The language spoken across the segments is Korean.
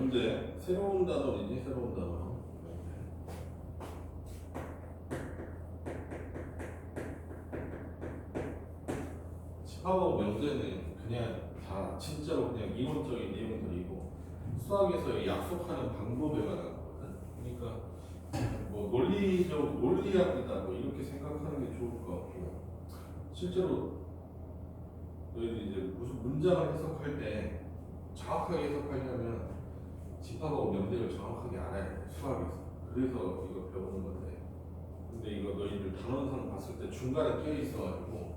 문제. 새로운 단어이지, 새로운 단어. 집합하고 명제는 그냥 다 진짜로 그냥 이론적인 내용들이고 수학에서 약속하는 방법에 관한 거거든. 그러니까 뭐 논리학이다 뭐 이렇게 생각하는 게 좋을 것 같고, 실제로 너희들이 이제 무슨 문장을 해석할 때 정확하게 해석하려면 집합하고 명제를 정확하게 알아야 돼, 수학에서. 그래서 이거 배우는 건데, 근데 이거 너희들 단원상 봤을 때 중간에 껴 있어가지고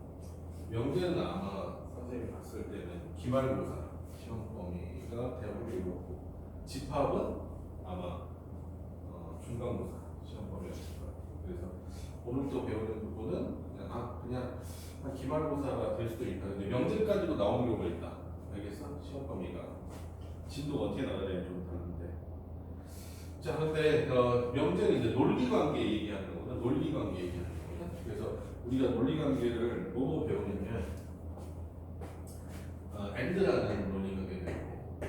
명제는 아마 선생님이 봤을 때는 기말고사 시험 범위가 대부분이고, 집합은 아마 중간고사 시험 범위였을 거야. 그래서 오늘 또 배우는 부분은 그냥 한 기말고사가 될 수도 있다. 근데 명제까지도 나오는 경우가 있다. 알겠어? 시험 범위가 진도가 어떻게 나가냐에 좀 다른데. 자, 근데 명제는 이제 논리관계 얘기하는 거거든. 논리관계 얘기하는 거거든. 그래서 우리가 논리관계를 뭐뭐 배우냐면 and라는 논리관계 배우고,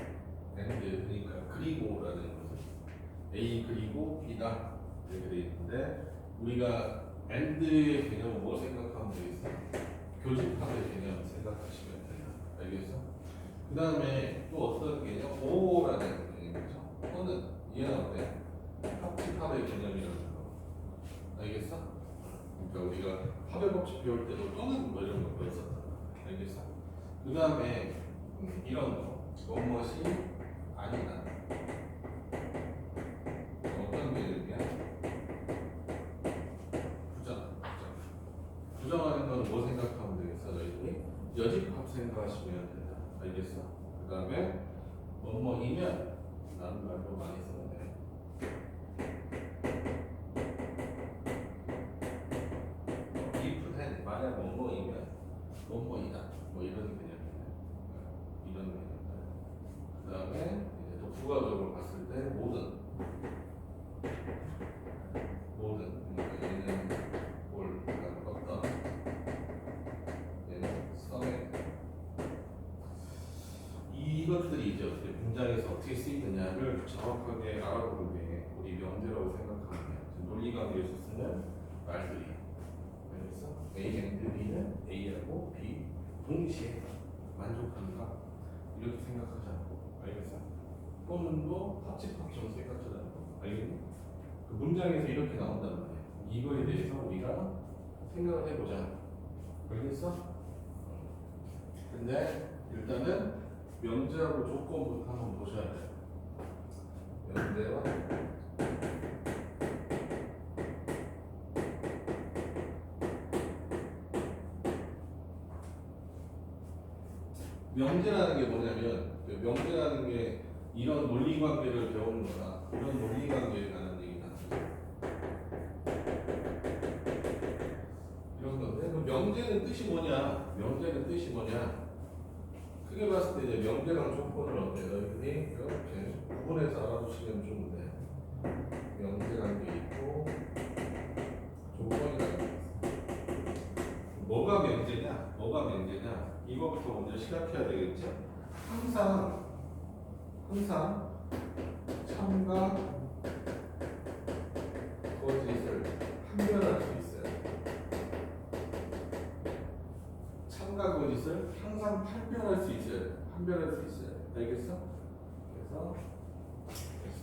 and 그러니까 그리고라는 것은 A 그리고 B다 이렇게 돼 있는데, 우리가 and의 개념은 뭐 생각하면 되겠어? 교집합의 개념 생각하시면 돼요. 알겠어? 그 다음에 또 어떤 개념? O라는 개념이죠. O는 이해가 어때? 합집합의 개념이라는 거. 알겠어? 그러니까 우리가 합의 법칙 배울 때도 또는 뭐 이런 거 배웠었잖아. 알겠어? 그 다음에 이런 거. 무엇이 아니다. 어떤 개념이야? 부정하는 건 뭐 생각하면 되겠어? 너희들이 여집합 생각하시면 된다. 알겠어? 그 다음에 뭐뭐이면 라는 말도 많이 쓰는데, if then 만약 뭐뭐이면 뭐뭐이다 뭐 이런 개념이네. 이런 개념. 그 다음에 이제 또 부가적으로 봤을 때 모든 그러니까 얘는 뭘 어떤 얘는 성에 이것들이 이제 어떻게 문장에서 어떻게 쓰이느냐를 정확하게 알아보는 게 우리 명제라고 생각하면 돼. 논리관계에서 쓰는 말들이. 그래서 A and B는 A하고 B 동시에 만족한다 이렇게 생각하자고. 알겠어? 또는도 합집합 정세 같잖아요. 알겠니? 그 문장에서 이렇게 나온단 말이야. 이거에 대해서 우리가 생각을 해보자. 알겠어? 근데 일단은 명제하고 조건부터 한번 보셔야 돼요. 명제와 명제라는 게 뭐냐면, 명제라는 게 이런 논리관계를 배우는 거나 이런 논리관계에 관한 얘기다. 이런 건데, 그럼 명제는 뜻이 뭐냐? 명제는 뜻이 뭐냐? 크게 봤을 때 이제 명제랑 조건을 어때? 너희들이 이렇게 구분해서 알아두시면 좋은데, 명제라는 게 있고 조건이라는 게 있어. 뭐가 명제냐? 뭐가 명제냐? 이거부터 먼저 시작해야 되겠죠? 항상 참과 거짓을 판별할 수 있어요. 참과 거짓을 항상 판별할 수 있어요. 알겠어? 그래서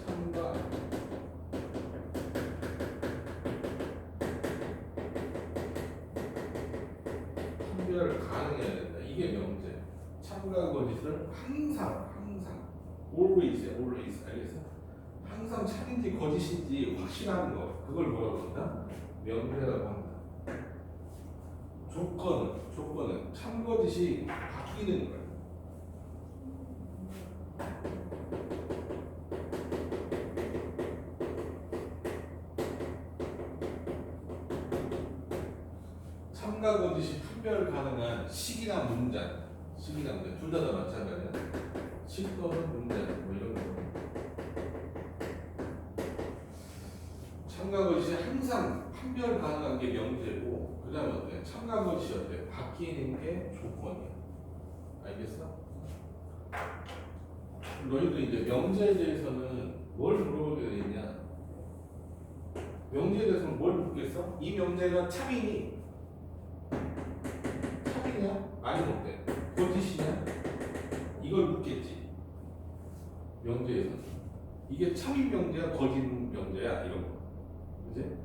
참과 판별을 가능해야 된다. 이게 명제. 참과 거짓을 항상 always 알겠어? 항상 참인지 거짓인지 확신하는 거, 그걸 뭐라고 한다? 명제라고 한다. 조건은 참거짓이 바뀌는 거야. 참과 거짓이 판별 가능한 식이나 문장 둘 다 마찬가지야. 식 또는 문장 뭐 이런 거. 참과 거짓이 항상 판별 가능한 게 명제고, 그 다음에 어때? 참과 거짓이 어때? 바뀌는 게 조건이야. 알겠어? 너희도 이제 명제에 대해서는 뭘 물어보게 돼 있냐? 명제에 대해서는 뭘 묻겠어? 이 명제가 참이니? 참이냐? 아니면 어때? 거짓이냐? 이걸 묻겠지. 명제에서는. 이게 참인 명제야, 거짓 명제야, 이런 거. 그지?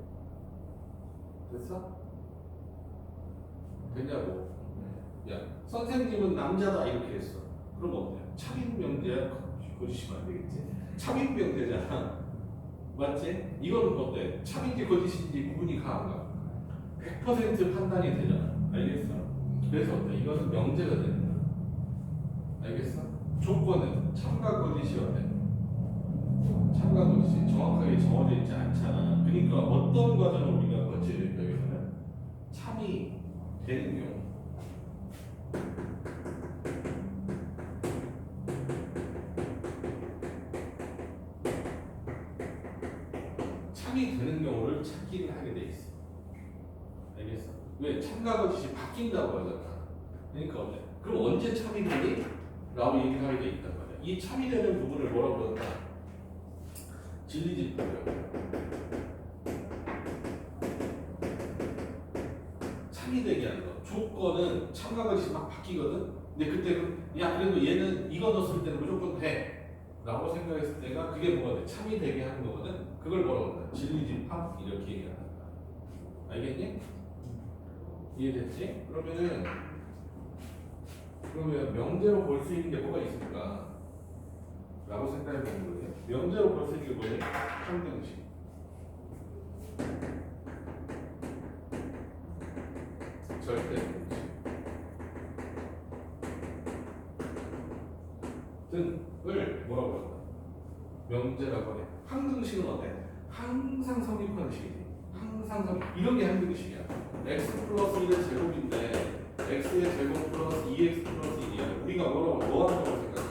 됐어? 됐냐고. 야, 선생님은 남자다 이렇게 했어. 그럼 어때? 참인 명제야, 거짓이면 안 되겠지? 참인 명제잖아. 맞지? 이건 어때? 참인지 거짓인지 구분이 가한가? 100% 판단이 되잖아. 알겠어? 그래서 어때? 이거는 명제가 되는 거야. 알겠어? 조건은 참과 거짓이 어때? 참과 거짓이 정확하게 정해져 있지 않잖아. 그러니까 어떤 과정을 우리가 거쳐야 될까? 여기서는 참이 되는 경우. 참이 되는 경우를 찾기를 하게 돼 있어. 알겠어? 왜? 참과 거짓이 바뀐다고 하잖아. 그러니까 어때? 그럼 언제 참이 되니? 라고 얘기를 하게 돼 있단 말이야. 이 참이 되는 부분을 뭐라고 그러나? 진리집합이라고. 참이 되게 하는 거. 조건은 참과 거짓이 막 바뀌거든? 근데 그때, 야, 그래도 얘는 이거 넣었을 때는 무조건 돼. 라고 생각했을 때가 그게 뭐가 돼? 참이 되게 하는 거거든? 그걸 뭐라고 한다? 진리집합? 이렇게 얘기한다. 알겠니? 이해됐지? 그러면 명제로 볼 수 있는 게 뭐가 있을까? 라고 생각해 보는 거예요. 명제로 볼 수 있는 게 뭐예요? 항등식. 절대등식. 등을 뭐라고 한다? 명제라고 해. 항등식은 어때? 항상 성립하는 식이지. 항상 이런 게 항등식이야. x 플러스 1의 제곱인데 x의 제곱 플러스 2x 플러스 1이야. 우리가 뭐 한다고 생각해?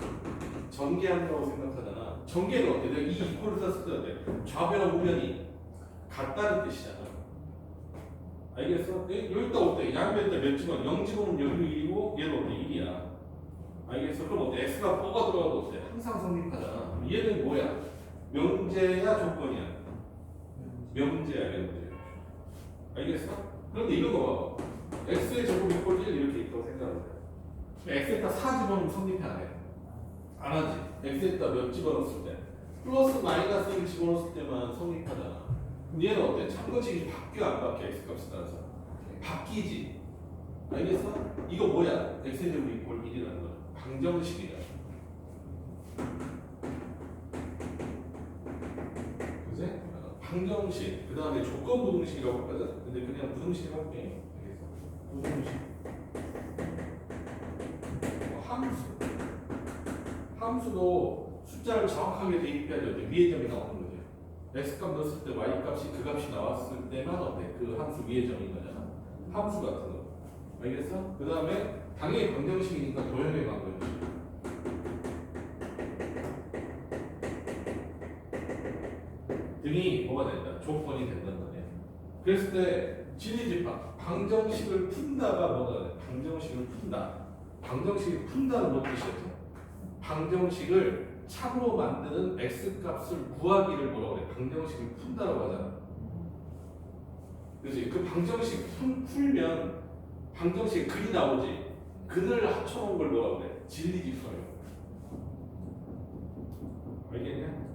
전개한다고 생각하잖아. 전개는 어때? 내가 이 이퀄을 썼을 때 어때? 좌변과 우변이 같다는 뜻이잖아. 알겠어? 여기다 어때? 양변에다 몇 집어? 0집어면 여기 1이고 얘는 어때? 1이야. 알겠어? 그럼 어때? x가 4가 들어가도 어때? 항상 성립하잖아. 얘는 뭐야? 명제야 조건이야? 명제야 명제. 알겠어? 그런데 이거 봐봐. x의 제곱 이퀄 1 이렇게 있다고 생각하면 돼. x에다 4 집어넣으면 성립이 안 해. 안 하지. x에다 몇 집어넣었을 때? 플러스 마이너스 1 집어넣었을 때만 성립하잖아. 그럼 얘는 어때? 참거식이 바뀌어 안 바뀌어? x값에 따라서 바뀌지. 알겠어? 이거 뭐야? x의 제곱 이퀄 1이라는 거야. 방정식이야. 그지? 방정식. 그 다음에 조건 부등식이라고 하거든? 근데 그냥 부등식 할게. 부등식. 함수도 숫자를 정확하게 대입해야 돼. 위의 점이 나오는 거죠. x값 넣었을 때 y값이 그 값이 나왔을 때만 어때? 그 함수 위의 점인 거잖아. 함수 같은 거. 알겠어? 그 다음에 당연히 방정식이니까 도형의 방정식. 등이 뭐가 된다? 조건이 된다는 거네. 그랬을 때 진리집합 방정식을 푼다가 뭐가 돼? 방정식을 푼다. 방정식을 푼다는 뭔 뜻이었죠? 방정식을 참으로 만드는 x값을 구하기를 뭐라고 그래? 방정식을 푼다라고 하잖아. 그렇지? 그 방정식 풀면 방정식에 근이 나오지. 근을 합쳐놓은 걸 뭐라고 그래? 진리집합이라고. 알겠냐?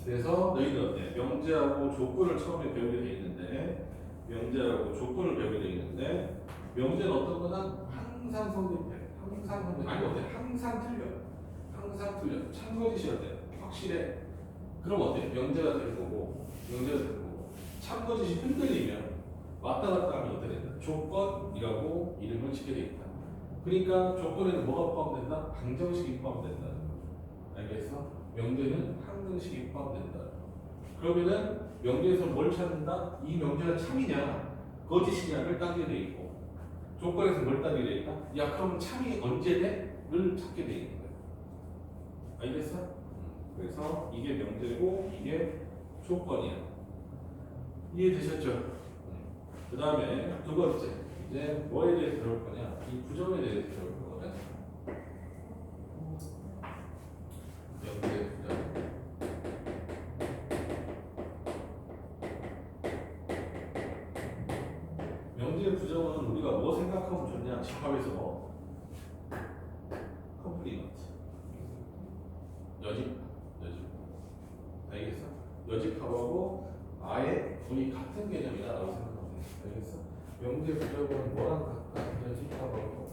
그래서 너희는 어때? 명제하고 조건을 처음에 배우게 돼 있는데 명제하고 조건을 배우게 돼 있는데 명제는 어떤 거는 항상 성립해. 항상 성립. 아니 어때? 항상 틀려. 항상 틀려. 참거짓이 어때? 확실해. 그럼 어때? 명제가 되는 거고 명제가 되는 거고 참거짓이 흔들리면 왔다 갔다 하면 어떻게 된다? 조건이라고 이름을 짓게 돼 있다. 그러니까 조건에는 뭐가 포함된다? 방정식이 포함된다. 알겠어? 명제는 항등식이 포함된다. 그러면은 명제에서 뭘 찾는다? 이 명제가 참이냐 거짓이냐를 따지게 돼 있고 조건에서 뭘 따지게 돼 있다? 야 그럼 참이 언제 돼? 를 찾게 돼 있는 거야. 알겠어? 그래서 이게 명제고 이게 조건이야. 이해되셨죠? 그 다음에 두 번째 이제 뭐에 대해서 배울 거냐? 이 부정에 대해서 배울 거거든. 명제 부정은 우리가 뭐 생각하면 좋냐? 집합에서 컴플리먼트, 여집합. 알겠어? 여집합하고 아예 둘이 같은 개념이다라고 생각하면 돼. 알겠어? 명제 부정은 뭐랑 같다? 여집합하고.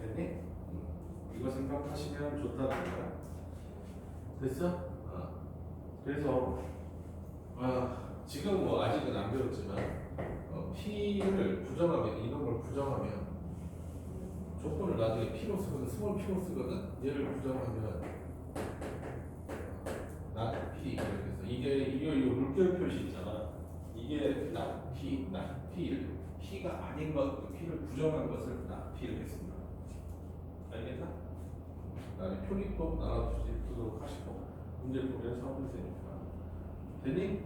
됐니? 이거 생각하시면 좋다는 거야. 됐어? 그래서 지금 뭐 아직은 안 배웠지만 P를 부정하면 이런 걸 부정하면 조건을 나중에 P로 쓰거든, 스몰 P로 쓰거든. 얘를 부정하면 not P 이렇게 해서 이게 물결 표시 있잖아. 이게 not P, not P P가 아닌 것, P를 부정한 것을 not P를 했습니다. 알겠나? 나중에 표기법 나눠주도록 하시고 문제 보면 처음 되니까. 됐니?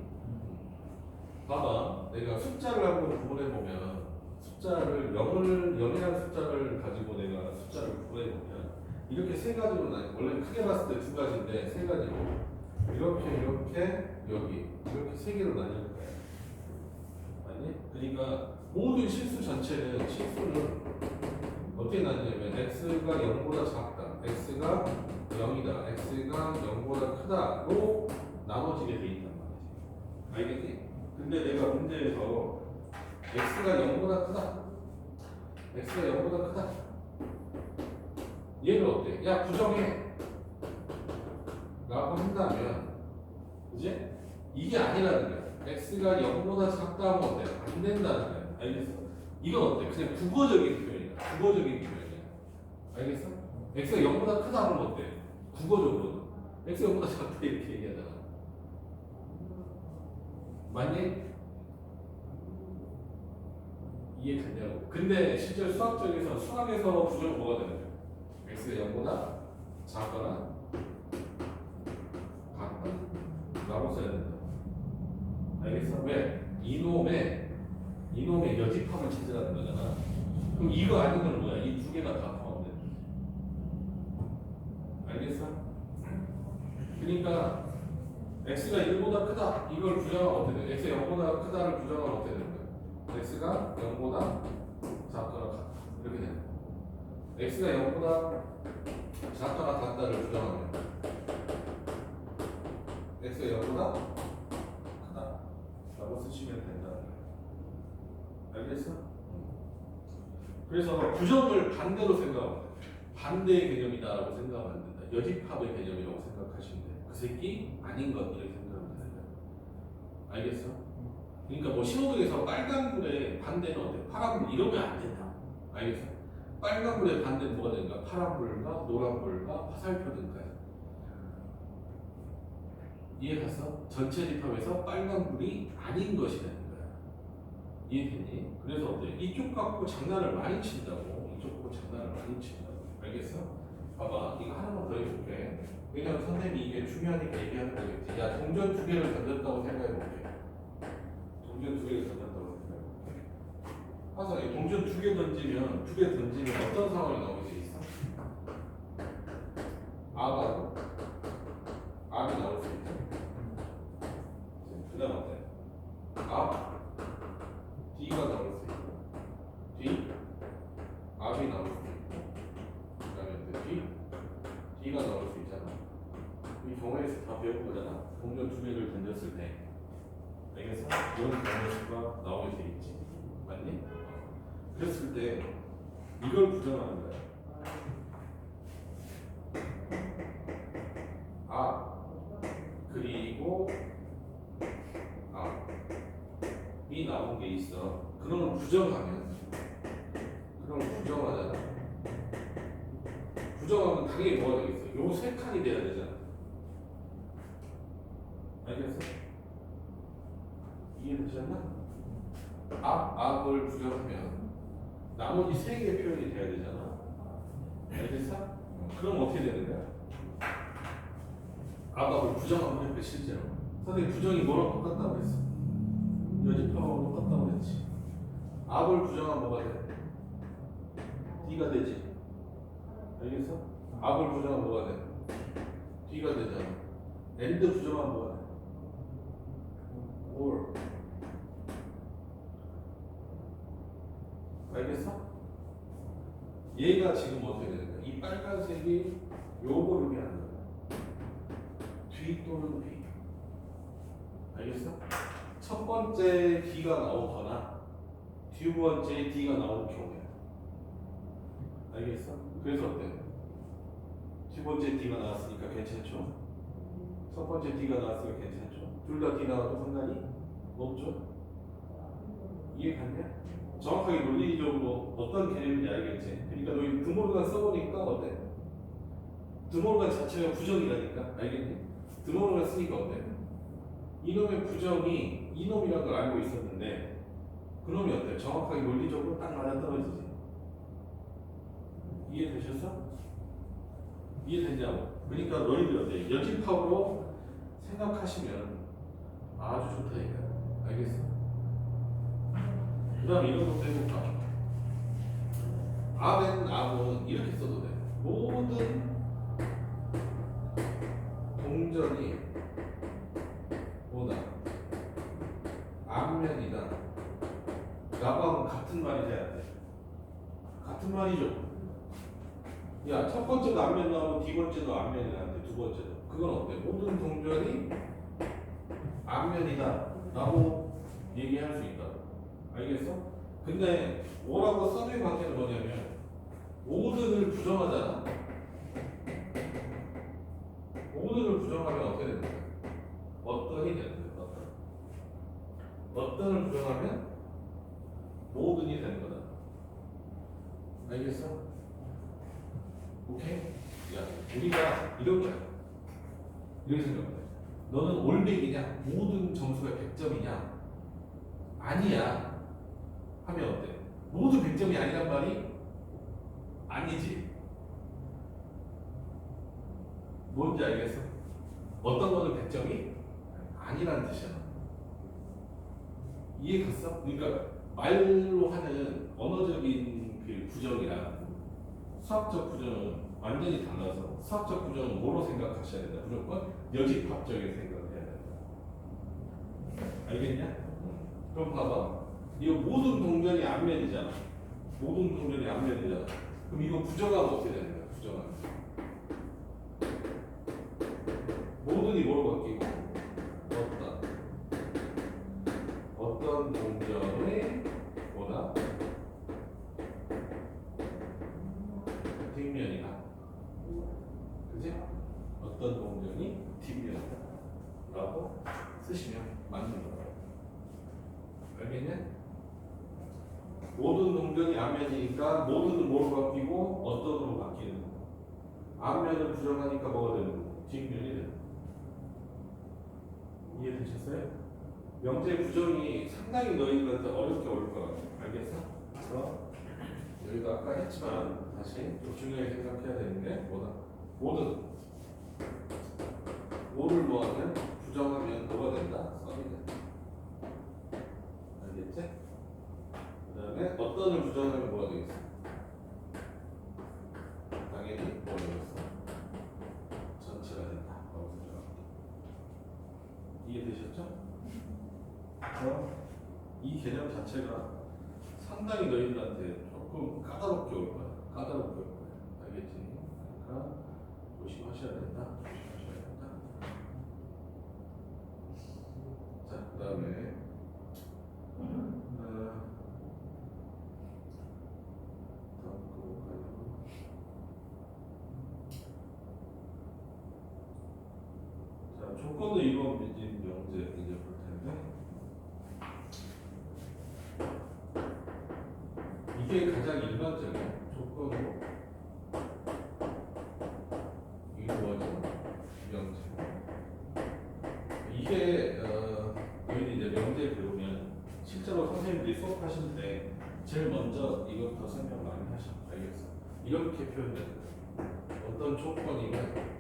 봐봐, 내가 숫자를 한번 구분해보면 숫자를 0이라는 숫자를 가지고 내가 숫자를 구분해보면 이렇게 세 가지로 나뉘어. 원래 크게 봤을 때 두 가지인데 세 가지로 이렇게 여기 이렇게 세 개로 나뉘는 거야. 아니? 그러니까 모든 실수 전체는 실수는 어떻게 나뉘냐면 x가 0보다 작다, x가 0이다, x가 0보다 크다로 나눠지게 돼 있단 말이지. 알겠니? 근데 내가 문제에서 x가 0보다 크다, x가 0보다 크다, 얘를 어때? 야 부정해 라고 한다면 이제 이게 아니라는 거야. x가 0보다 작다 하면 어때? 안 된다는 거야. 알겠어? 이건 어때? 그냥 국어적인 표현이야. 국어적인 표현이야. 알겠어? x가 0보다 크다 하면 어때? 국어적으로는 x가 0보다 작다 이렇게 얘기하잖아. 맞니? 이해됐냐고. 근데 실제 수학에서 부정은 뭐가 되는 거야? x가 0보다 작거나 같다 라고 써야 된다. 알겠어? 왜? 이놈의 여집합을 찾으라는 거잖아. 그럼 이거 아닌 건 뭐야? 이 두 개가 다 포함돼. 알겠어? 그러니까 x가 1보다 크다 이걸 부정하면 어떻게 돼? x가 0보다 크다를 부정하면 어떻게 되는 거야? x가 0보다 작거나 같다 이렇게 되는 거야. x가 0보다 작거나 같다를 부정하면 x가 0보다 크다 라고 쓰시면 된다는 거야. 알겠어? 그래서 부정을 반대로 생각하면 돼. 반대의 개념이다라고 생각하면 안 된다. 여집합의 개념이라고 생각하시면 돼. 그 새끼 아닌 것 이렇게 생각하면 되는 거야. 알겠어? 그러니까 뭐 신호등에서 빨간불의 반대는 어때? 파란불 이러면 안 된다. 알겠어? 빨간불의 반대는 뭐가 되는가? 파란불과 노란불과 화살표 등까지. 이해갔어? 전체 집합에서 빨간불이 아닌 것이 되는 거야. 이해되니? 그래서 어때? 이쪽 갖고 장난을 많이 친다고. 이쪽 갖고 장난을 많이 친다고. 알겠어? 봐봐. 이거 하나만 더 해볼게. 왜냐면 선생님이 이게 중요하니까 얘기하는 거겠지. 야, 동전 두 개를 던졌다고 생각해볼게. 동전 두 개를 던졌다고 생각해볼게. 항상 동전 두 개 던지면 어떤 상황이 나오게 돼 있어? 압이 나올 수 있죠. 그 다음 어때? D가 나올 수 있고, 압이 나올 수 있고, 그 다음에 D가 나올 수 있잖아. 이 경우에서 다 배운 거잖아. 동전 두 개를 던졌을 때. 알겠어? 이런 경우가 나오게 돼 있지. 맞니? 그랬을 때 이걸 부정하는 거야. 그리고 이 나온 게 있어. 그러면 부정하잖아. 부정하면 당연히 뭐가 되겠어? 요 세 칸이 돼야 되잖아. 알겠어? 이해되셨나? 압을 부정하면 나머지 세 개의 표현이 돼야 되잖아. 알겠어? 그럼 어떻게 되는 거야? 압을 부정하면 해, 실제로. 선생님 부정이 뭐랑 똑같다고 그랬어? 여집합하고 똑같다고 그랬지. 압을 부정하면 뭐가 돼? D가 되지. 알겠어? 압을 부정하면 뭐가 돼? D가 되잖아. 엔드 부정하면 뭐가 돼? or. 알겠어? 얘가 지금 어떻게 되는 거야? 이 빨간색이 요거를 의미하는 거야. 뒤 또는 뒤. 알겠어? 첫 번째 D가 나오거나 두 번째 D가 나올 경우에. 알겠어? 그래서 어때? 두 번째 D가 나왔으니까 괜찮죠? 첫 번째 D가 나왔으니까 괜찮죠? 둘 다 D 나와도 상관이 없죠? 이해 갔냐? 정확하게 논리적으로 어떤 개념인지 알겠지? 그러니까 너희 드모르간 써보니까 어때? 드모르간 자체가 부정이라니까? 알겠니? 드모르간 쓰니까 어때? 이놈의 부정이 이놈이라는 걸 알고 있었는데 그놈이 어때? 정확하게 논리적으로 딱 맞아떨어지지. 이해되셨어? 이해되냐고? 그러니까 너희들 어때? 여집합으로 생각하시면 아주 좋다 이거야. 알겠어? 그 다음에 이런 것도 해볼까? 아는 암은 이렇게 써도 돼. 모든 동전이 뭐다? 앞면이다 라고 하면 같은 말이 돼야 돼. 같은 말이죠. 야, 첫 번째도 앞면 나오고 뒤 번째도 앞면이 나한테 두 번째도. 그건 어때? 모든 동전이 앞면이다 라고 얘기할 수 있다. 알겠어? 근데 뭐라고 써진 관계는 뭐냐면 모든을 부정하잖아. 모든을 부정하면 어떻게 되는 거야? 어떤이 되는 거야. 어떤을 부정하면 모든이 되는 거다. 알겠어? 오케이? 야, 우리가 이렇게 생각해. 너는 올백이냐? 모든 점수가 100점이냐? 아니야. 하면 어때? 모두 100점이 아니란 말이 아니지. 뭔지 알겠어? 어떤 거는 100점이 아니라는 뜻이야. 이해 갔어? 그러니까 말로 하는 언어적인 그 부정이랑 수학적 부정은 완전히 달라서 수학적 부정은 뭐로 생각하셔야 된다? 무조건 여집합적인 생각을 해야 된다. 알겠냐? 그럼 봐봐. 이거 모든 동전이 앞면이잖아. 모든 동전이 앞면이잖아. 그럼 이거 부정하면 어떻게 되는 거야? 부정하면 모든이 뭐로 바뀌고 어떤 동전의 뭐다? 뒷면이다. 그지? 어떤 동전이 뒷면이다 라고 쓰시면 맞는 거야. 알겠냐? 모든 동전이 앞면이니까 모든은 뭐로 바뀌고 어떤으로 바뀌는 거. 앞면을 부정하니까 뭐가 되는 거? 뒷면이 되는 거. 이해되셨어요? 명제 부정이 상당히 너희들한테 어렵게 어려울 것 같아. 알겠어? 그래서 여기도 아까 했지만 다시 좀 중요하게 생각해야 되는 게 뭐다? 모든 뭐를 뭐하면 부정하면 뭐가 된다? 썸이 된다. 알겠지? 그 다음에 어떤을 부정하면 뭐가 되겠어? 당연히 뭐가 되겠어? 전체가 된다. 이해되셨죠? 이 개념 자체가 상당히 너희들한테 조금 까다롭게 올 거야. 까다롭게 올 거야. 알겠지? 그러니까 조심하셔야 된다. 조심하셔야 된다. 자, 그 다음에 자, 조건도 이론 미진 명제 이제 볼 텐데 이게 가장 일반적인 조건으로 이루어진 명제. 이게 너희들이 이제 명제 배우면 실제로 선생님들이 수업하실 때 제일 먼저 이것부터 설명 많이 하셔. 알겠어? 이렇게 표현되는 거예요. 어떤 조건이면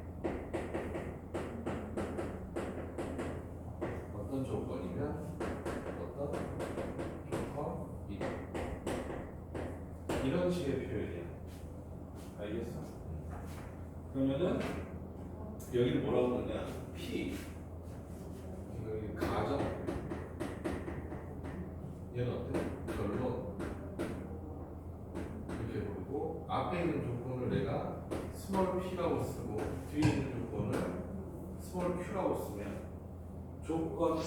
어떤 조건이다. 이런 식의 표현이야. 알겠어? 그러면은 여기를 뭐라고 하냐? P 여기 가정 얘는 어때? 결론 이렇게 부르고 앞에 있는 조건을 내가 스몰 p라고 쓰고 뒤에 있는 조건을 스몰 q라고 쓰면 조건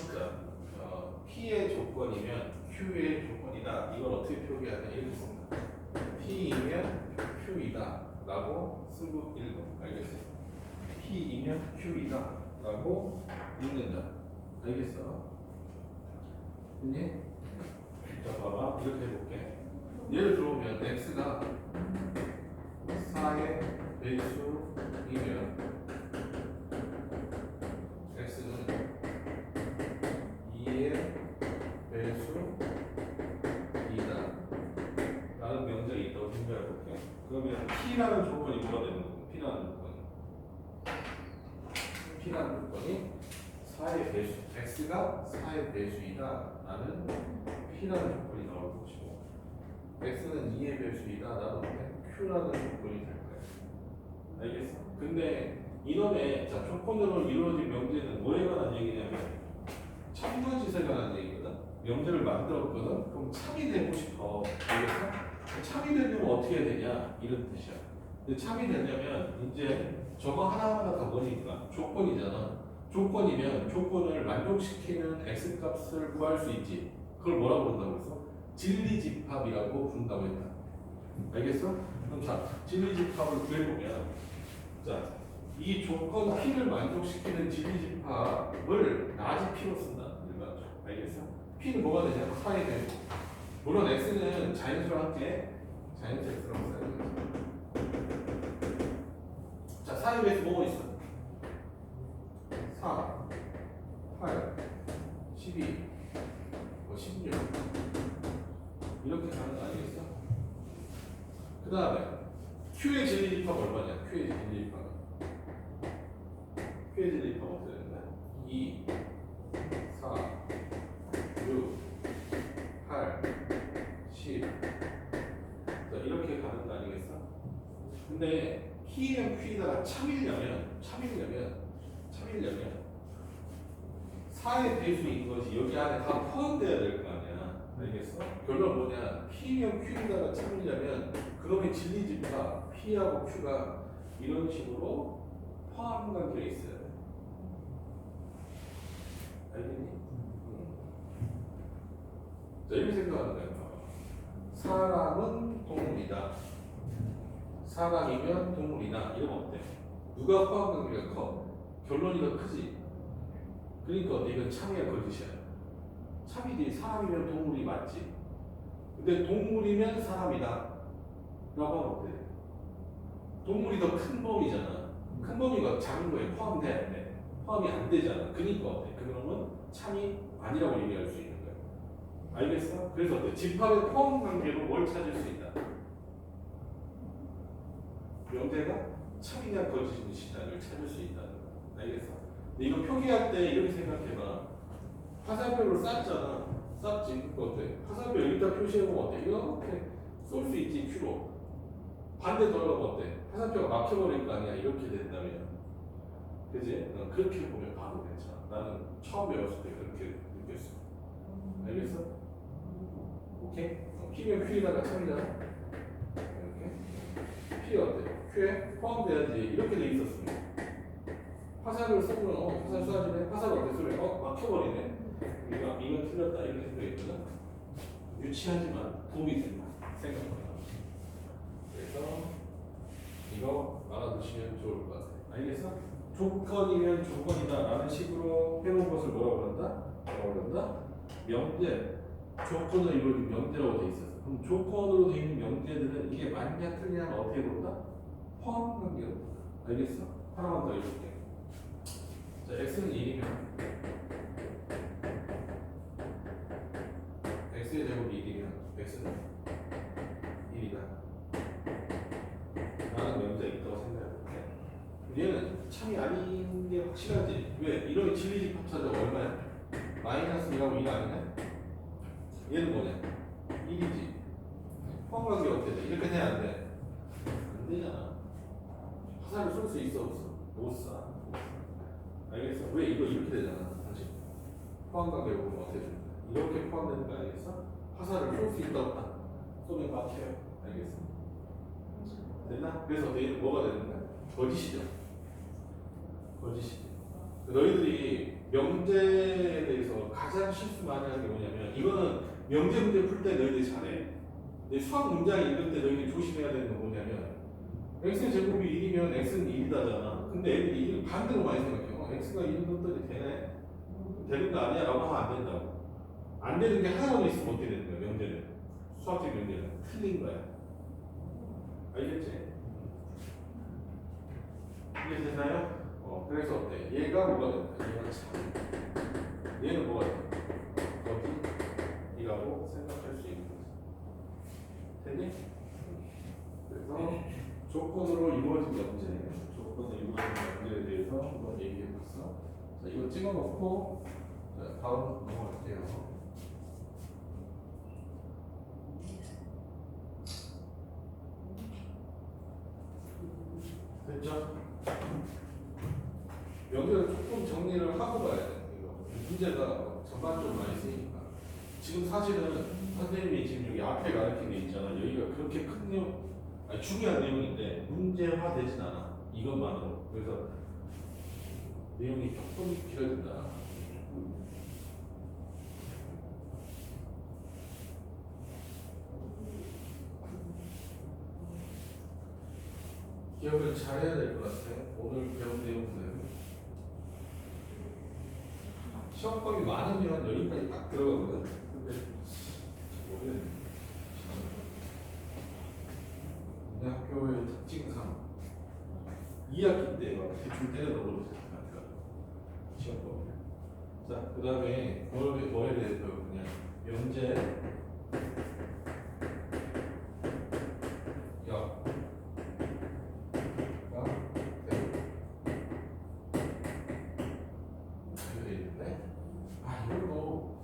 p의 조건이면 q의 조건이다. 이걸 어떻게 표기하냐 이렇게 씁니다. p이면 q이다 라고 쓰고 읽어. 알겠어? p이면 q이다 라고 읽는다. 알겠어? 됐니? 자 봐봐 이렇게 해볼게. 예를 들어보면 x가 4의 배수이면 x는 2의 배수이다 라는 명작이 있다고 생각해볼게. 그러면 p라는 조건이 뭐가 되는 거고 p라는 조건이 4의 배수 x가 4의 배수이다 라는 p라는 조건이 나올 것이고 x는 2의 배수이다 라는 q라는 조건이 될 거야. 알겠어? 근데 이놈의 자, 조건으로 이루어진 명제는 뭐에 관한 얘기냐면 참거짓에 관한 얘기거든. 명제를 만들었거든. 그럼 참이 되고 싶어. 알겠어? 참이 되려면 어떻게 해야 되냐 이런 뜻이야. 근데 참이 되려면 이제 저거 하나하나 다 뭐니까 조건이잖아. 조건이면 조건을 만족시키는 x 값을 구할 수 있지. 그걸 뭐라고 부른다고 했어? 진리집합이라고 부른다고 했다. 알겠어? 그럼 자, 진리집합을 구해보면 자, 이 조건 P를 만족시키는 진리집합을 라지 P로 쓴다. 일반적으로. 알겠어? P는 뭐가 되냐? 4의 배수. 물론 X는 자연수로 할게. 자연수 X라고 써야겠지. 자, 4의 배수 뭐가 있어? 4, 8, 12, 16 이렇게 가는 거 아니겠어? 그 다음에 Q의 진리집합 얼마냐? Q의 진리집합 어떻게 된다? 2, 4, 6, 8, 10 자, 이렇게 가는 거 아니겠어? 근데 P랑 Q에다가 참이려면 4의 배수인 것이 여기 안에 다 포함돼야 될 거 아니야. 알겠어? 결론 뭐냐? P면 Q에다가 참으려면 그놈의 진리집합 P하고 Q가 이런 식으로 포함 관계에 있어야 돼. 알겠니? 자, 이렇게 생각하는 거야. 사람은 동물이다. 사람이면 동물이다. 이러면 어때? 누가 포함 관계가 커? 결론이 더 크지? 그러니까 이건 참이야 거짓이야. 참이지. 사람이면 동물이 맞지. 근데 동물이면 사람이다 라고 하면 어때? 동물이 더 큰 범위잖아. 큰 범위가 작은 거에 포함돼야 돼. 포함이 안 되잖아. 그러니까 어때? 그러면 참이 아니라고 얘기할 수 있는 거야. 알겠어? 그래서 어때? 집합의 포함 관계로 뭘 찾을 수 있다? 명제가 참이냐 거짓이냐를 찾을 수 있다는 거야. 알겠어? 근데 이거 표기할 때 이렇게 생각해봐. 화살표를 쐈잖아. 쐈지. 그거 어때? 화살표 여기다 표시해보면 어때? 이렇게 쏠 수 있지, Q로. 반대 돌아가면 어때? 화살표가 막혀버릴 거 아니야. 이렇게 된다면. 그지? 그렇게 보면 바로 괜찮아. 나는 처음 배웠을 때 그렇게 느꼈어. 알겠어? 오케이? P면 Q에다가 참이잖아. 이렇게. P 어때? Q에 포함돼야지. 이렇게 돼 있었습니다. 화살을 쏘면 화살 쏴지네. 화살 어때 쏘면 막혀버리네. 이건 틀렸다 이렇게 생각했거든. 유치하지만 도움이 된다 생각보다. 그래서 이거 알아두시면 좋을 것 같아. 알겠어? 조건이면 조건이다라는 식으로 해놓은 것을 뭐라고 그런다? 명제. 조건을 이루어진 명제라고 돼 있었어. 그럼 조건으로 돼 있는 명제들은 이게 맞냐 틀리냐는 어떻게 본다? 포함 관계로 본다. 알겠어? 하나만 더 해줄게. 자, x는 1이면 x의 제곱이 1이면 x는 1이다 라는 명제가 있다고 생각해볼게. 얘는 참이 아닌 게 확실하지. 왜? 이런 진리집합차가 얼마야? 마이너스 2하고 1 아니냐? 얘는 뭐냐? 1이지. 포함관계 어떻게 돼? 이렇게 돼야 안 돼? 안 되잖아. 화살을 쏠 수 있어 없어? 못 쏴. 알겠어? 왜 이거 이렇게 되잖아. 다시 포함관계 보면 어떻게 됩니까? 이렇게 포함되는 거 알겠어? 화살을 쏠 수 있다 없다? 쏘면 막혀요. 알겠어? 됐나? 그래서 내일은 뭐가 되는 거야? 거짓이죠. 거짓이. 너희들이 명제에 대해서 가장 실수 많이 하는 게 뭐냐면, 이거는 명제 문제 풀 때 너희들이 잘해. 근데 수학 문장이 읽을 때 너희들이 조심해야 되는 건 뭐냐면, x의 제곱이 1이면 x는 1이다잖아. 근데 애들이 이걸 반대로 많이 생각해요. x가 1인 것들이 되네. 되는 거 아니야? 라고 하면 안 된다고. 안 되는 게 하나만 있으면 어떻게 되는 거야? 명제는. 수학적 명제는. 틀린 거야. 알겠지? 이게 되나요? 그래서 어때? 얘가 뭐가 된다? 얘가 참. 얘는 뭐가 된다? 거짓이라고 생각할 수 있는 거지. 됐니? 그래서 조건으로 이루어진 문제, 조건으로 이루어진 문제에 대해서 한번 얘기해봤어. 자, 이거 찍어놓고, 자, 다음 넘어갈게요. 됐죠? 여기를 조금 정리를 하고 가야 돼. 이거 문제가 전반적으로 많이 쓰이니까. 지금 사실은 선생님이 지금 여기 앞에 가르친 게 있잖아. 여기가 그렇게 큰 내용, 아니, 중요한 내용인데 문제화 되진 않아. 이것만으로. 그래서 내용이 조금 길어진다. 기억을 잘해야 될 것 같아. 오늘 배운 내용들. 시험범위 많으면 여기까지 딱 들어가거든. 근데 모르겠네. 우리 학교의 특징상 2학기 때 막 대충 때려 넣어도 될 것 같아. 시험범위. 자, 그 다음에 뭐에 대해 배웠냐? 명제, 역,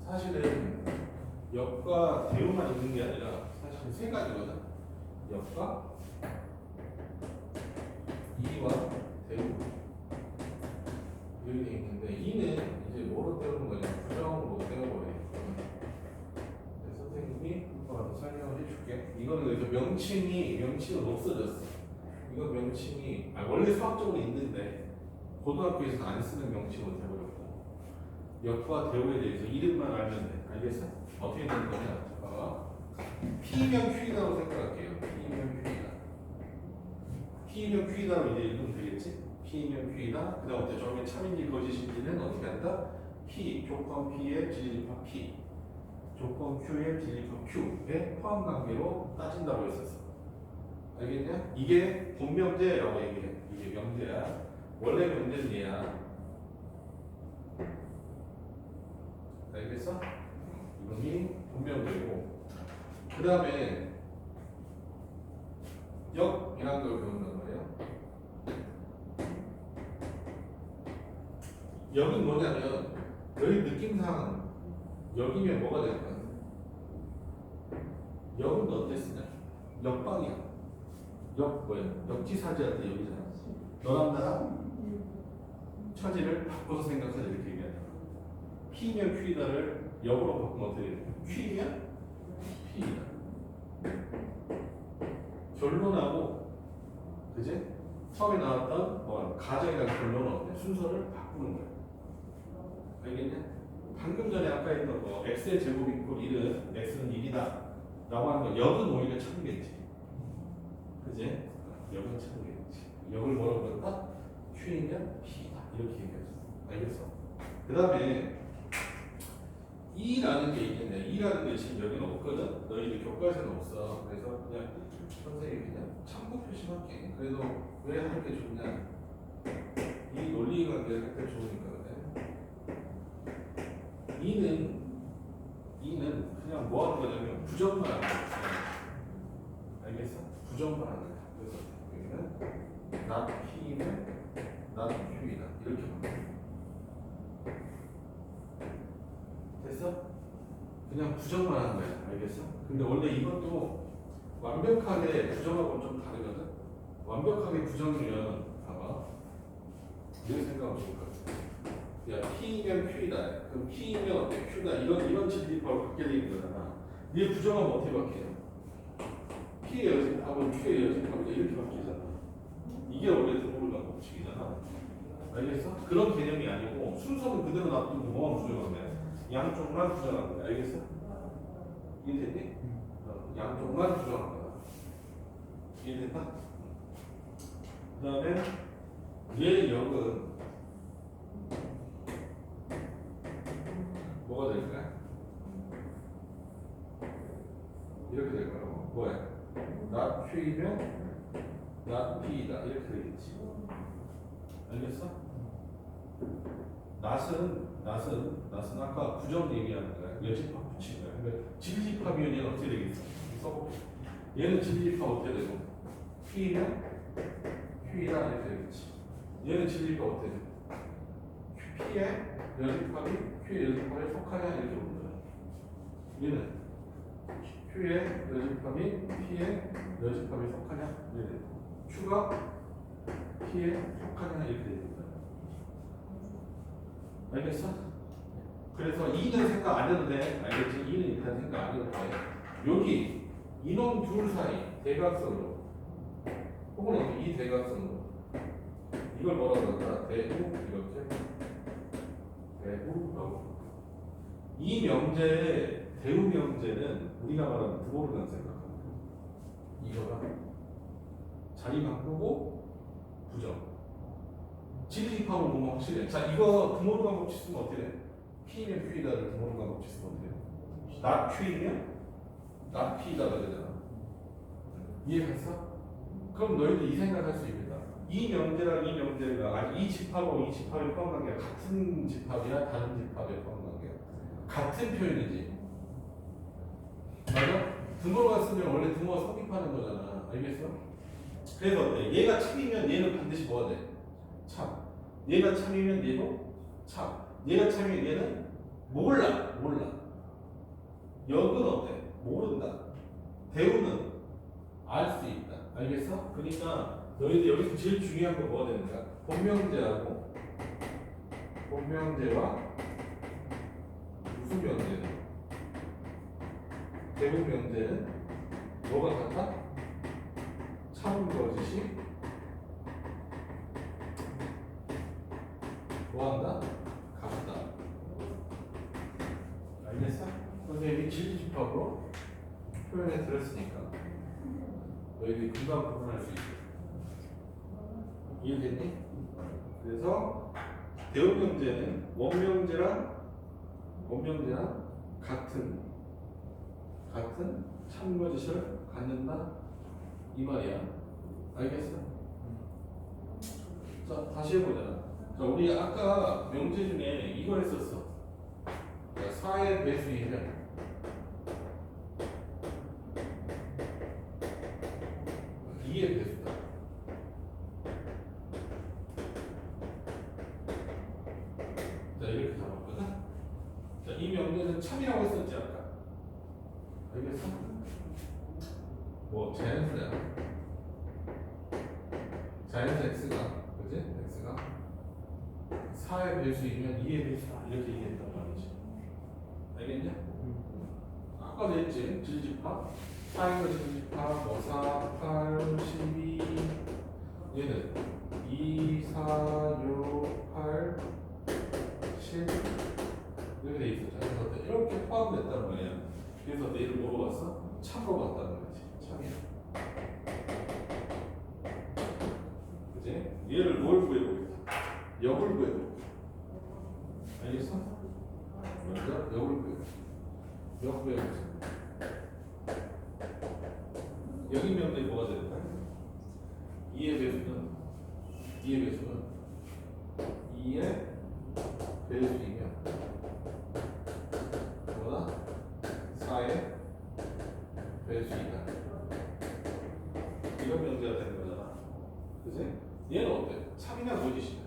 사실은 역과 대우만 있는 게 아니라 사실 세 가지거든. 역과 이와 대우 이렇게 있는데, 이는 이제 뭐로 때우는 거냐? 부정으로 때워버리거든. 선생님이 한번 설명을 해줄게. 이거는 그래서 명칭은 없어졌어. 이건 명칭이 원래 수학적으로 있는데 고등학교에서는 안 쓰는 명칭으로 돼버렸고, 역과 대우에 대해서 이름만 알면 돼. 알겠어? 어떻게 되는 거냐? 봐봐. P면 Q이라고 생각할게요. P면 Q이다. P면 Q이다로 이제 읽으면 되겠지? P면 Q이다. 그 다음 어때? 저게 참인지 거짓인지는 어떻게 한다? P, 조건 P의 진리집합 P, 조건 Q의 진리집합 Q의 포함관계로 따진다고 했었어. 알겠냐? 이게 본명제라고 얘기해. 이게 명제야. 원래 명제는 얘야. 알겠어? 이놈이 본명제고, 그 다음에 역이라는 걸 배운단 말이야. 역은 뭐냐면, 너희 느낌상 역이면 뭐가 될까? 역은 어때 쓰냐? 역방이야. 역 뭐야? 역지사지할 때 역이잖아. 너랑 나랑 처지를 바꿔서 생각하자, 이렇게 얘기하잖아. P면 Q이다를 역으로 바꾸면 어떻게 돼? Q면 P이다. 결론하고, 그지? 처음에 나왔던 가정이랑 결론은 어때? 순서를 바꾸는 거야. 알겠냐? 방금 전에 아까 했던 거 x의 제곱 이꼴 1은 x는 1이다 라고 하는 거, 역은 오히려 참겠지. 그지? 역은 참겠지. 역을 뭐라고 그랬다? Q이면 P다. 이렇게 얘기했어. 알겠어? 그 다음에 E라는 게 있겠네. E라는 게 지금 여기는 없거든. 너희들 교과서에는 없어. 그래서 그냥 선생님이 그냥 참고 표시할게. 그래도 왜 할 게 좋냐? 이 논리관계를 할 때 좋으니까 그래. E는 그냥 뭐 하는 거냐면 부정만 하는 거야. 알겠어? 부정만 하는 거야. 그래서 여기는 not P는 not Q이다. 이렇게 말해. 됐어? 그냥 부정만 하는 거야. 알겠어? 근데 원래 이것도 완벽하게 부정하고 좀 다르거든? 완벽하게 부정이면, 봐봐. 이렇게 생각하면 좋을 것 같아. 야 P면 Q이다. 그럼 P면 어때? Q다. 이런 진리법을 갖게 되는 거잖아. 얘 부정하면 어떻게 바뀌어? P의 여집합은 Q의 여집합이다. 이렇게 바뀌잖아. 이게 원래 드모르간 법칙이잖아. 알겠어? 그런 개념이 아니고 순서는 그대로 놔두고 뭐만 부정하면 돼. 양쪽만 부정하는 거야. 알겠어? 이해됐니? 양쪽만 부정하는 거야. 이해됐다? 그 다음에 얘 역은 뭐가 될까? 이렇게 될 거라고. 뭐야? not Q이면 not P이다. 이렇게 되겠지. 알겠어? not은 아까 부정 얘기하는 거야. 여집합 붙인 거야. 그러니까 진집합이면 얘는 어떻게 되겠어? 써볼게. 얘는 진집합 어떻게 되고? P면 Q이다. 이렇게 되겠지. 얘는 진집합 어떻게 돼? P의 여집합이 Q의 여집합에 속하냐 이렇게 보는 거야. 얘는 Q의 여집합이 P의 여집합에 속하냐? 얘는 Q가 P에 속하냐 이렇게 됩니다. 알겠어? 그래서 2는 생각 안 해도 돼. 알겠지? 2는 일단 생각 안 해도 돼. 여기 이놈 둘 사이 대각선으로 혹은 이 대각선으로 이걸 뭐라고 그러나? 대우 이렇게 대우라고. 이 명제의 대우 명제는 우리가 말하는 드모르간 생각합니다. 이거가 자리 바꾸고 부정. 진리집합을 보면 확실해. 자, 이거 드모르간 법칙 쓰면 어떻게 돼? P면 Q이다를 드모르간 법칙 쓰면 어떻게 돼? not Q이면 not P이다가 되잖아. 이해했어? 그럼 너희들 이 생각할 수 있겠다. 이 명제랑 이 명제가 아니 이 집합하고 이 집합의 포함관계가 같은 집합이야 다른 집합의 포함관계야? 같은 표현이지. 맞아? 드모르간 쓰면 원래 드모가 성립하는 거잖아. 알겠어? 그래서 어때? 얘가 참이면 얘는 반드시 뭐가 돼? 참. 얘가 참이면 얘도 참. 얘가 참이면 얘는 몰라. 역은 어때? 모른다. 대우는 알 수 있다. 알겠어? 그러니까 너희들 여기서 제일 중요한 건 뭐가 되는가? 본명제하고 본명제와 무슨 명제는? 대우 명제는 뭐가 같다? 참 거짓이 뭐한다? 같다. 알겠어? 선생님이 진리집합으로 표현해 드렸으니까 너희들이 금방 구분할 수 있어. 이해됐니? 그래서 대우명제는 원명제랑 같은 참거짓을 갖는다 이 말이야. 알겠어? 자, 다시 해보자. 자, 우리 아까 명제 중에 이걸 했었어. 4의 배수이면 2의 배수다. 자, 이렇게 잡았거든? 자, 이 명제는 참이라고 했었지, 아까. 알겠어? 뭐, 자연수야. 자연수 x가, 그지? x가 4의 배수이면 2의 배수다. 이렇게 얘기했단 말이지. 알겠냐? 아까도 했지. 질집합. 4의 질집합, 뭐 4, 8, 12. 얘는 2, 4, 6, 8, 7. 이렇게 돼 있어. 그래서 이렇게 포함됐단 말이야. 그래서 내일 뭐로 봤어? 참으로 봤다는 거지. 참이야. 그지? 얘를 뭘 구해보겠다? 역을 구해보겠다. 알겠어? 먼저 역을 구해보자. 역 구해보자. 여기 명분이 뭐가 될까? 2의 배수는 2의 배수이면 뭐다? 4의 배수이다. 이런 명제가 되는 거잖아. 그치? 얘는 어때? 참이나 거짓이야?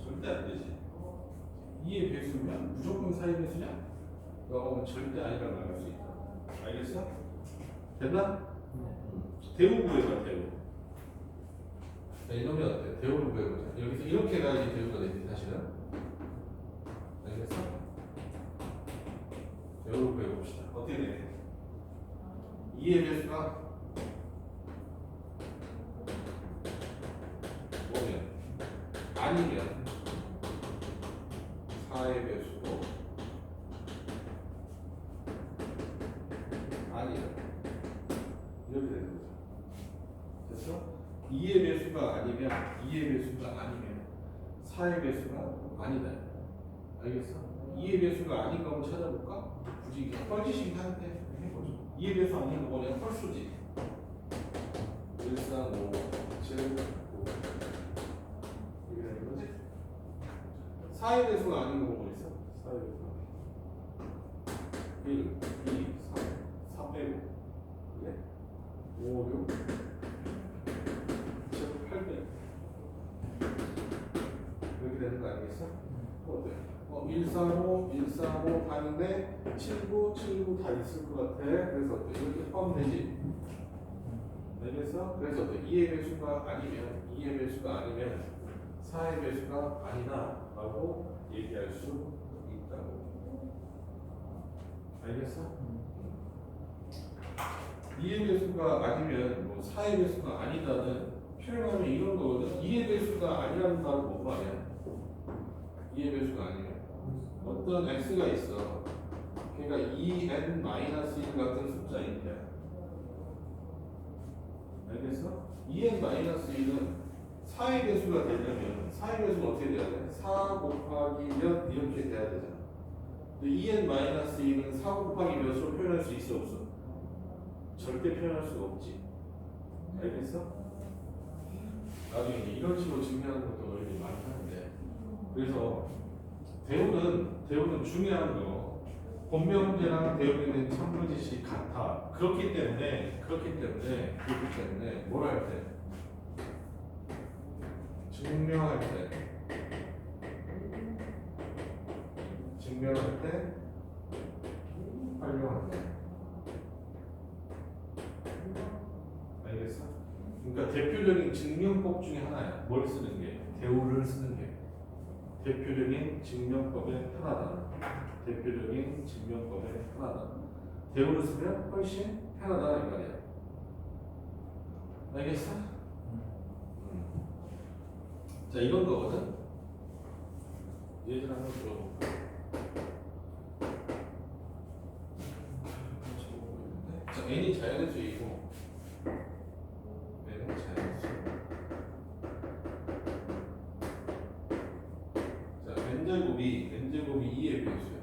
절대 안 되지. 2의 배수면 무조건 4의 배수냐? 그거 절대 아니라고 말할 수 있다. 알겠어? 됐나? 대우 구해봐, 대우. 자, 이놈이 어때? 대우를 구해보자. 여기서 이렇게 가야지 대우가 되지, 사실은. 알겠어? 이거 배워봅시다. 어떻게 돼? 2의 배수가 뭐면 아니면 4의 배수고 아니다. 이렇게 되는 거죠. 됐어? 2의 배수가 아니면 2의 배수가 아니면 4의 배수가 아니다. 알겠어? 2의 배수가 아닌 거 한번 찾아볼까? 굳이 이게 뻘짓이긴 한데 해보죠. 2의 배수 아닌 거 뭐냐? 펄수지. 1, 4, 5, 7, 9 이게 되는 거지? 4의 배수가 아닌 거 뭐 있어? 4의 배수가 1, 2, 3, 4 빼고 그래? 5, 6, 7, 8 빼고 이렇게 되는 거 아니겠어? 어때? 135, 135 하는데 79, 79 다 있을 것 같아. 그래서 어때? 이렇게 포함 되지? 알겠어? 그래서 어때? 2의 배수가 아니면 2의 배수가 아니면 4의 배수가 아니다 라고 얘기할 수 있다고. 알겠어? 2의 배수가 아니면 뭐 4의 배수가 아니다는 표현하면 이런 거거든. 2의 배수가 아니라는 말은 뭔 말이야? 2의 배수가 아니면 어떤 x가 있어. 그러니까 2n-1 같은 숫자인데 알겠어? 2n-1은 4의 배수가 되려면 4의 배수가 어떻게 돼야 돼? 4 곱하기 몇 이렇게 돼야 되잖아. 근데 2n-1은 4 곱하기 몇으로 표현할 수 있어 없어? 절대 표현할 수가 없지. 알겠어? 나중에 이런 식으로 증명하는 것도 너희들이 많이 하는데 그래서 대우는 중요한 거 본명 문제랑 대우는 참고지식 같아. 그렇기 때문에 뭘 할 때? 증명할 때 활용할 때 알겠어? 그러니까 대표적인 증명법 중에 하나야. 뭘 쓰는 게? 대우를 쓰는 게 대표적인 증명법의 하나다. 대표적인 증명법의 하나다. 대우를 쓰면 훨씬 편하다 이 말이야. 알겠어? 자 이건 거거든. 예를 한번 들어볼까? 자 n이 자연의 수이고 n은 자연의 수. 자 n제곱이 2의 배수야.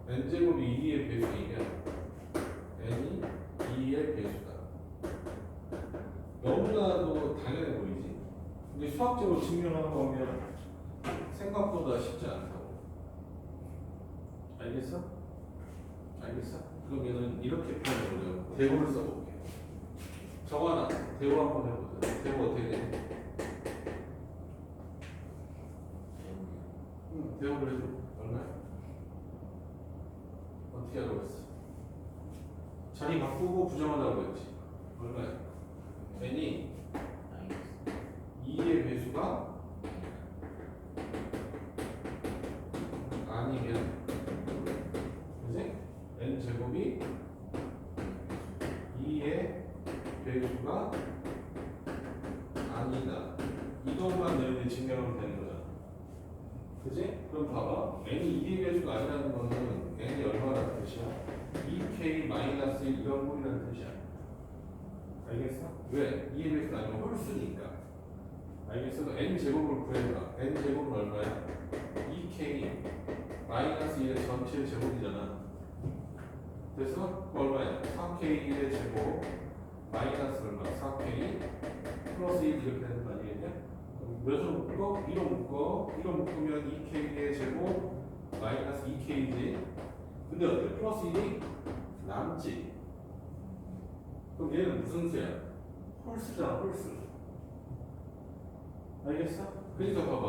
n제곱이 2의 배수이면 n이 2의 배수다. 너무나도 당연해 보이지? 근데 수학적으로 증명하는 거면 생각보다 쉽지 않다고. 알겠어? 그러면은 이렇게 표현해보려고 대우를 써볼게. 저거 하나 대우 한번 해보자. 대우 어떻게 돼? 대우를 해줘. 얼마야? 어떻게 하라고 했어? 자리 바꾸고 부정하라고 했지. 얼마야? n이 2의 배수가 아니면 그지? n제곱이 2의 배수가 아니다. 이것만 너희들이 증명하면 되는 거잖아. 그지? 그럼 봐봐. n이 2의 배수가 아니라는 거는 n이 얼마라는 뜻이야? 2k-1 이런 꼴이라는 뜻이야. 알겠어? 왜? 2의 배수가 아니면 홀수니까. 알겠어? n제곱을 구해봐. n제곱은 얼마야? 2k-1의 전체 제곱이잖아. 됐어? 그 얼마야? 4k의 제곱 마이너스 얼마? 4k 플러스 1 이렇게 되는 거 아니겠냐? 몇으로 묶어? 1로 묶어. 1로 묶으면 2k의 제곱 마이너스 2k지. 근데 어때? 플러스 1이 남지. 그럼 얘는 무슨 수야? 홀수잖아, 홀수. 알겠어? 그러니까 봐봐.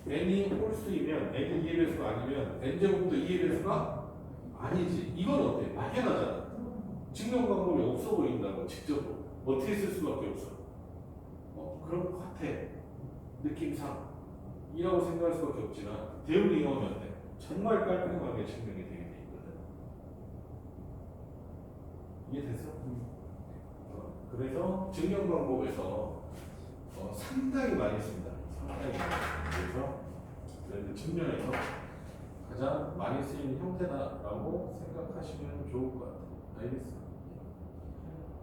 n이 홀수이면 n이 2의 배수가 아니면 n제곱도 2의 배수가 아니지. 이건 어때? 막연하잖아. 증명 방법이 없어 보인다고 직접으로. 어떻게 쓸 수밖에 없어? 그런 것 같아. 느낌상. 이라고 생각할 수밖에 없지만 대우를 이용하면 돼. 정말 깔끔하게 증명이 되게 돼 있거든. 이해됐어? 그래서 증명 방법에서 상당히 많이 씁니다. 상당히 많이. 그래서 증명에서 가장 많이 쓰이는 형태다라고 생각하시면 좋을 것 같아요. 알겠어?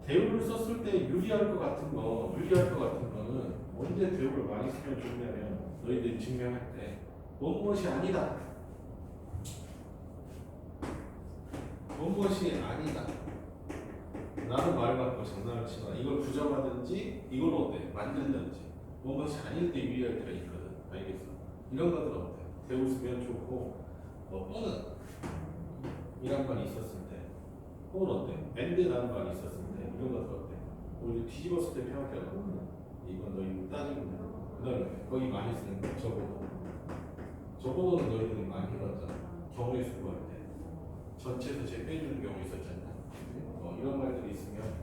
대우를 썼을 때 유리할 것 같은 거는 언제 대우를 많이 쓰면 좋냐면 너희들이 증명할 때 무엇이 아니다. 무엇이 아니다. 라는 말을 갖고 장난을 치거나 이걸 부정하든지 이걸 어때? 만든든지 무엇이 아닐 때 유리할 때가 있거든. 알겠어? 이런 것들은 어때? 대우 쓰면 좋고 또는 이란 말이 있었을 때 혹은 어때? 밴드라는 말이 있었을 때 이런 것들 어때? 우리 뒤집었을 때 표현할 때가 이건 너희 따지면 돼. 그 다음에 거기 많이 쓰는 거 적어도는 너희들이 많이 해봤잖아. 경우의 수를 구할 때 전체에서 제 빼주는 경우 있었잖아. 이런 말들이 있으면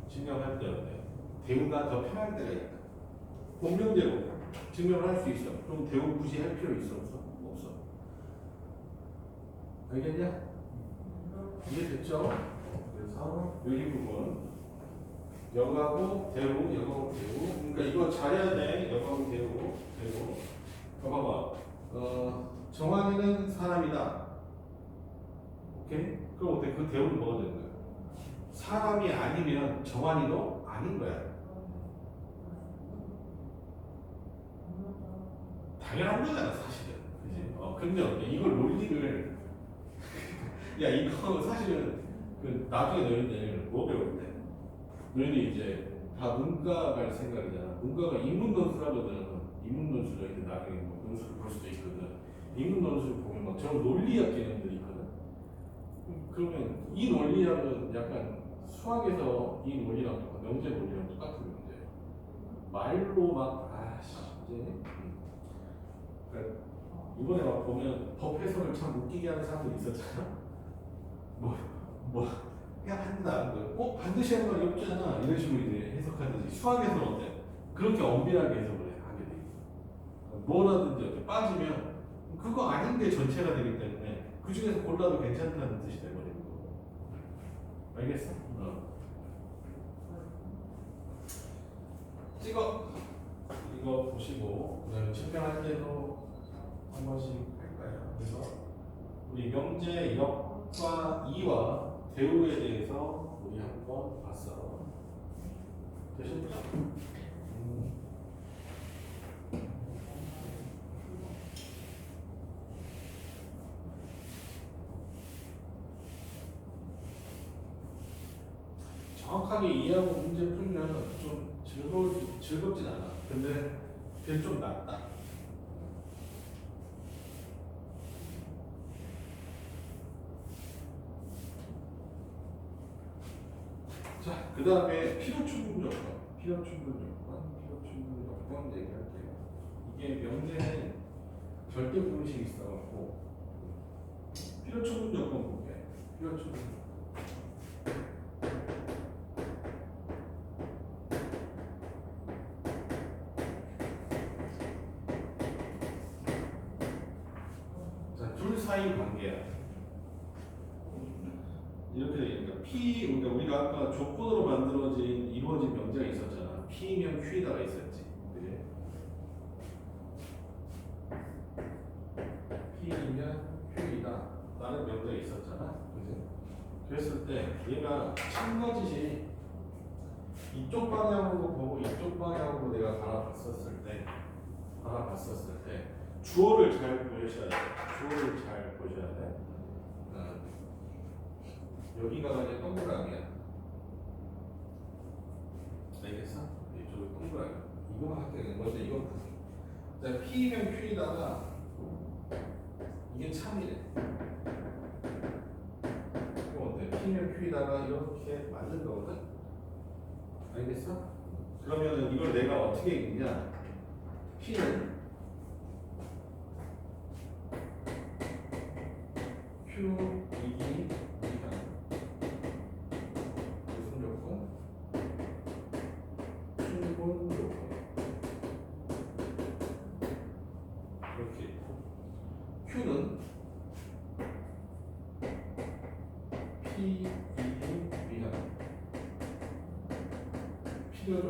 증명할 때 어때? 대우가 더 편할 때가 있다. 본명대로 증명을 할 수 있어. 그럼 대우 굳이 할 필요 있어 없어? 없어. 알겠냐? 이해됐죠? 그래서 여기 부분 여가고 대우, 그러니까 이거 잘해야 돼. 여가고 대우. 봐봐. 정환이는 사람이다. 오케이? 그럼 어때? 그 대우는 뭐가 되는 거야? 사람이 아니면 정환이도 아닌 거야. 당연한 거잖아, 사실은. 그지? 근데 어때? 이걸 논리를 야, 이거 사실은 나중에 너희들 뭐 배울 때? 너희들 이제 다 문과 갈 생각이잖아. 문과가 인문논술하거든. 인문논술 너희들 나중에 뭐 논술을 볼 수도 있거든. 인문논술 보면 막 저런 논리학 개념들이 있거든. 그러면 이 논리학은 약간 수학에서 이 논리랑 명제 논리랑 똑같은 문제예요. 말로 막 이제 그러니까 이번에 막 보면 법 해석을 참 웃기게 하는 사람들이 있었잖아. 그냥 한다. 반드시 하는 말이 없잖아. 이런 식으로 이제 해석하듯이 수학에서는 어때? 그렇게 엄밀하게 해석을 하게 돼 있어. 뭐라든지 어때? 빠지면 그거 아닌 게 전체가 되기 때문에 그 중에서 골라도 괜찮다는 뜻이 돼버리는 거고. 알겠어? 찍어. 이거 보시고 그다음에 증명할 때도 한 번씩 할까요? 그래서 우리 명제 역과 이와 대우에 대해서 우리 한번 봤어. 되셨죠? 정확하게 이해하고 문제 풀면 좀 즐겁진 않아. 근데 그게 좀 낫다. 자, 그 다음에 필요충분 요건 얘기할게요. 이게 명제는 절대 공식이 있어갖고 필요충분 요건 볼게. 필요충분. 자, 둘 사이 관계야. 이렇게 되니까 그러니까 우리가 아까 조건으로 이루어진 명제가 있었잖아. P면 Q에다가 있었지. 그래? P면 Q이다. 라는 명제가 있었잖아. 그지? 그랬을 때 얘가 참거짓이 이쪽 방향으로 보고 이쪽 방향으로 내가 바라봤었을 때 주어를 잘 보셔야 돼. 여기가 그냥 동그라미야. 알겠어? 이쪽이 동그라미. 이거 할게. 먼저 이거 볼게. 자, P면 Q에다가 이게 참이래. 이거 어때? P면 Q에다가 이렇게 만든 거거든? 알겠어? 그러면은 이걸 내가 어떻게 읽냐? P는 Q, 2, 무슨 조건? 충분 조건. P이기 위한 필요로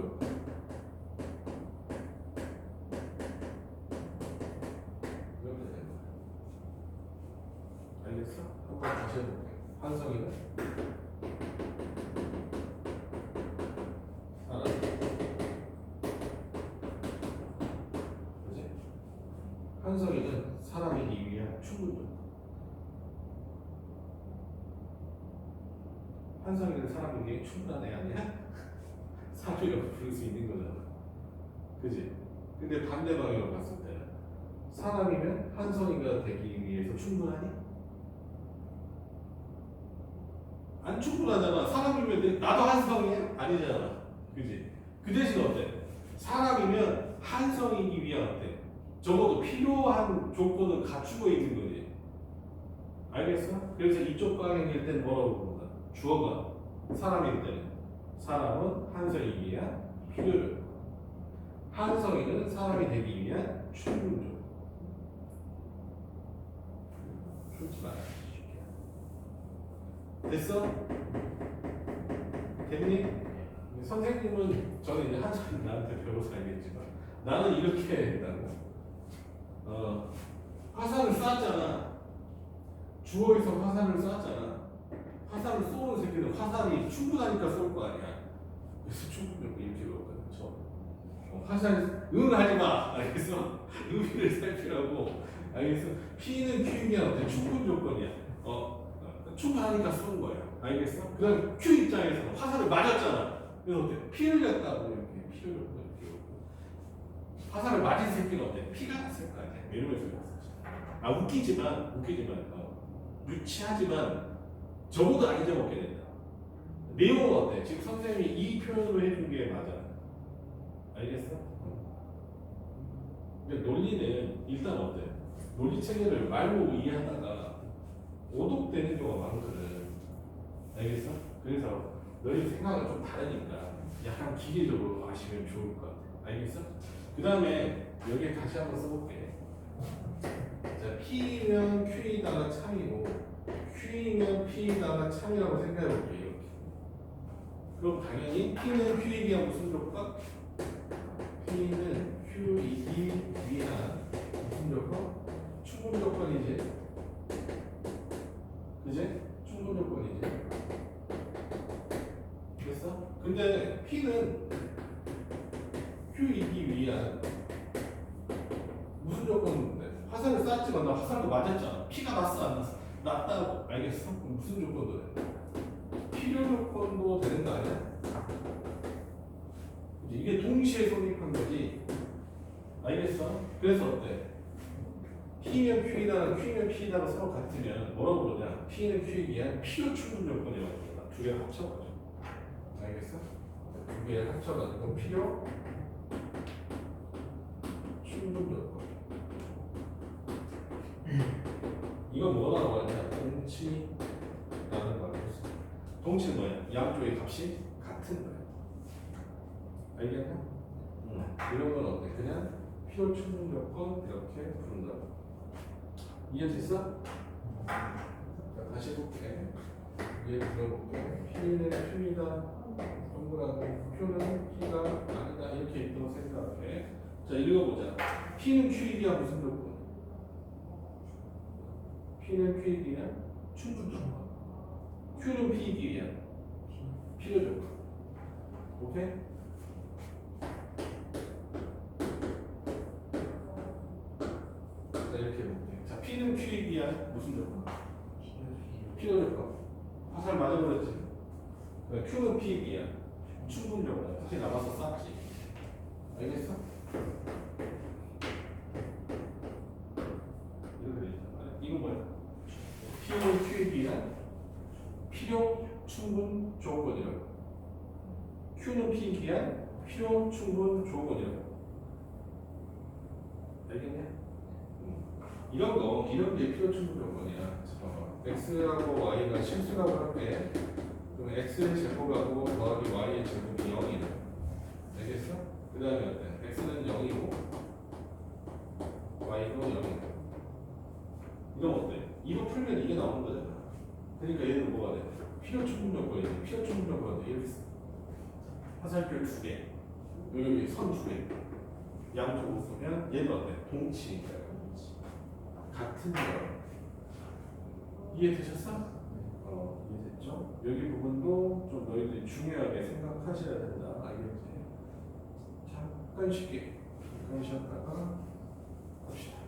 이렇게 되는 거야. 알겠어? 한번 다시 해볼게. 한성이는 사람, 그지? 한성이는 사람이기 위한 충분도. 한성이는 사람에게 충분한 애 아니야? 사주라고 부를 수 있는 거잖아. 그지? 근데 반대 방향으로 봤을 때 사람이면 한성이가 되기 위해서 충분하니? 안 충분하잖아. 사람이면 나도 한성이야? 아니잖아. 그지? 그 대신 어때? 사람이면 한성이기 위한 어때? 적어도 필요한 조건을 갖추고 있는 거지. 알겠어? 그래서 이쪽 방향일 땐 뭐라고 부른다? 주어가 사람일 때는 사람은 한성이기 위한 필요를, 한성이는 사람이 되기 위한 충분조. 풀지 마라. 됐어? 됐니? 선생님은 저는 이제 한참 나한테 배워서 알겠지만 나는 이렇게 했다고. 화살을 쐈잖아. 주어에서 화살을 쐈잖아. 화살을 쏘는 새끼는 화살이 충분하니까 쏠 거 아니야. 그래서 충분히 이렇게 배웠거든. 화살 응 하지 마. 알겠어? 의미를 살피라고. 알겠어? P는 Q이면 어때? 충분 조건이야. 충분하니까 쏘는 거야. 알겠어? 그다음 Q 입장에서는 화살을 맞았잖아. 그래서 어때? 피를 냈다고 이렇게 피를 이렇게 화살을 맞은 새끼는 어때? 피가 났을 거 아니야. 이러면서 웃기지만 유치하지만 적어도 안 잊어먹게 된다. 내용은 어때? 지금 선생님이 이 표현으로 해준 게 맞아. 알겠어? 근데 논리는 일단 어때? 논리 체계를 말로 이해하다가 오독되는 경우가 많거든. 알겠어? 그래서 너희 생각은 좀 다르니까 약간 기계적으로 아시면 좋을 것 같아. 알겠어? 그 다음에 여기에 다시 한번 써볼게. 자, P면 Q이다가 참이고 Q이면 P이다가 참이라고 생각해볼게. 이렇게. 그럼 당연히 P는 Q이기 위한 무슨 조건? P는 Q이기 위한 무슨 조건? 충분 조건이지. 그지? 충분 조건이지. 됐어? 근데 P는 Q이기 위한 무슨 조건인데? 화살을 쐈지만 나 화살도 맞았잖아. 피가 났어 안 났어? 났다고. 알겠어? 그럼 무슨 조건도 돼? 필요 조건도 되는 거 아니야? 이게 동시에 성립한 거지. 알겠어? 그래서 어때? P면 Q이다, Q면 P이다가 서로 같으면 뭐라고 그러냐? P는 Q에 의한 필요 충분 조건이라고 그러나 두 개를 합쳐가지고. 알겠어? 두 개를 합쳐가지고 필요 충분 조건. 이건 뭐라고 하냐? 동치라는 말을 했어. 동치는 뭐야? 양쪽의 값이 같은 거야. 알겠나? 이런 건 어때? 그냥 필요 충분 조건 이렇게 부른다고. 이해됐어? 자, 다시 해볼게. 위에 들어볼게. P는 Q이다. 동그라미. Q는 P가 아니다. 이렇게 있다고 생각해. 자, 읽어보자. P는 Q이기 위한 무슨 조건? P는 Q이기 위한 충분 조건. Q는 P이기 위한 필요 조건. 오케이? 자, 이렇게 해볼게. 자, P는 Q이기 위한 무슨 조건? 필요 조건. 화살 맞아버렸지. Q는 P이기 위한 충분 조건. 다시 나가서 쌌지. 알겠어? 이렇게 되있단 말이야. 이건 뭐야? P는 Q이기 위한 필요 충분 조건이라고. Q는 P이기 위한 필요 충분 조건이라고. 알겠냐? 이런 게 필요 충분 조건이야. 잠깐만. X하고 Y가 실수라고 할게. 그럼 X의 제곱하고 더하기 Y의 제곱이 0이다. 알겠어? 그 다음에 어때? X는 0이고 Y도 0이다. 이건 어때? 이거 풀면 이게 나오는 거잖아. 그러니까 얘는 뭐가 돼? 피어 충분요건이지. 피어 충분요건은 이렇게 써. 화살표 2개, 여기 선 2개. 양쪽으로 쓰면 얘는 어때? 동치니까요. 동치. 같은 점. 이해되셨어? 이해됐죠? 여기 부분도 좀 너희들이 중요하게 생각하셔야 된다. 알겠지? 잠깐 쉬게. 잠깐 쉬었다가 갑시다.